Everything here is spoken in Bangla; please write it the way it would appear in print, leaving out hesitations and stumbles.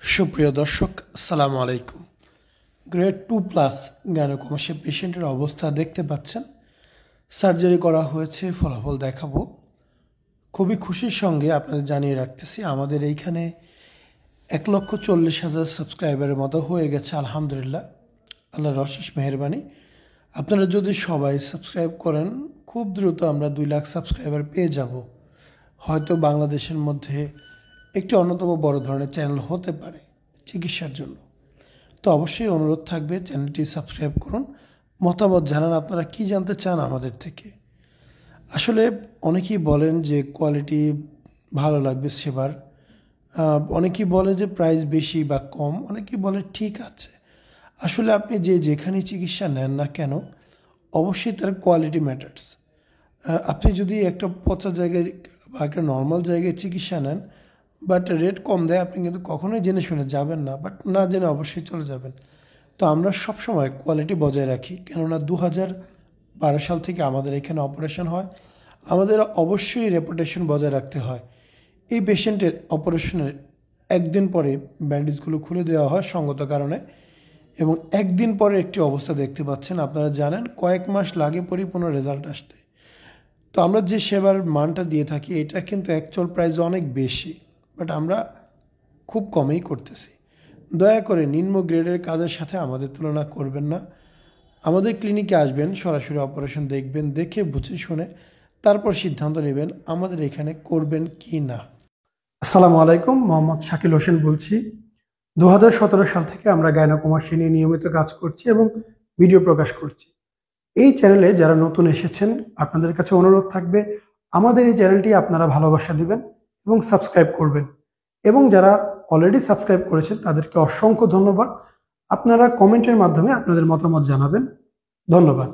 সুপ্রিয় দর্শক, আসসালামু আলাইকুম। গ্রেড 2+ গাইনোকমাসিয়া পেশেন্টের অবস্থা দেখতে পাচ্ছেন। সার্জারি করা হয়েছে, ফলাফল দেখাবো। খুবই খুশির সঙ্গে আপনাদের জানিয়ে রাখতেছি, আমাদের এইখানে 1,40,000 সাবস্ক্রাইবারের মতো হয়ে গেছে আলহামদুলিল্লাহ, আল্লাহর অশেষ মেহেরবানি। আপনারা যদি সবাই সাবস্ক্রাইব করেন, খুব দ্রুত আমরা 2 লাখ সাবস্ক্রাইবার পেয়ে যাব। হয়তো বাংলাদেশের মধ্যে একটি অন্যতম বড় ধরনের চ্যানেল হতে পারে চিকিৎসার জন্য। তো অবশ্যই অনুরোধ থাকবে, চ্যানেলটি সাবস্ক্রাইব করুন, মতামত জানান আপনারা কি জানতে চান আমাদের থেকে। আসলে অনেকেই বলেন যে কোয়ালিটি ভালো লাগবে সেবার, অনেকেই বলে যে প্রাইস বেশি বা কম, অনেকেই বলে ঠিক আছে। আসলে আপনি যেখানে চিকিৎসা নেন না কেন, অবশ্যই তার কোয়ালিটি ম্যাটার্স। আপনি যদি একটা পচা জায়গায় বা একটা নর্মাল জায়গায় চিকিৎসা নেন, বাট রেট কম দেয়, আপনি কিন্তু কখনোই জেনে শুনে যাবেন না, বাট না জেনে অবশ্যই চলে যাবেন। তো আমরা সবসময় কোয়ালিটি বজায় রাখি, কেননা 2012 সাল থেকে আমাদের এখানে অপারেশন হয়। আমাদের অবশ্যই রেপুটেশন বজায় রাখতে হয়। এই পেশেন্টের অপারেশনের একদিন পরে ব্যান্ডেজগুলো খুলে দেওয়া হয় সঙ্গত কারণে, এবং একদিন পরে একটি অবস্থা দেখতে পাচ্ছেন। আপনারা জানেন কয়েক মাস লাগে পরিপূর্ণ রেজাল্ট আসতে। তো আমরা যে সেবার মানটা দিয়ে থাকি, এটা কিন্তু অ্যাকচুয়াল প্রাইস অনেক বেশি, বাট আমরা খুব কমেই করতেছি। দয়া করে নিম্ন গ্রেডের কাজের সাথে আমাদের তুলনা করবেন না। আমাদের ক্লিনিকে আসবেন, সরাসরি অপারেশন দেখবেন, দেখে বুঝে শুনে তারপর সিদ্ধান্ত নেবেন আমাদের এখানে করবেন কি না। আসসালামু আলাইকুম, মোহাম্মদ শাকিল হোসেন বলছি। 2017 সাল থেকে আমরা গাইনোকমাসিয়া নিয়ে নিয়মিত কাজ করছি এবং ভিডিও প্রকাশ করছি। এই চ্যানেলে যারা নতুন এসেছেন, আপনাদের কাছে অনুরোধ থাকবে আমাদের এই চ্যানেলটি আপনারা ভালোবাসা দিবেন এবং সাবস্ক্রাইব করবেন। এবং যারা অলরেডি সাবস্ক্রাইব করেছেন তাদেরকে অসংখ্য ধন্যবাদ। আপনারা কমেন্টের মাধ্যমে আপনাদের মতামত জানাবেন। ধন্যবাদ।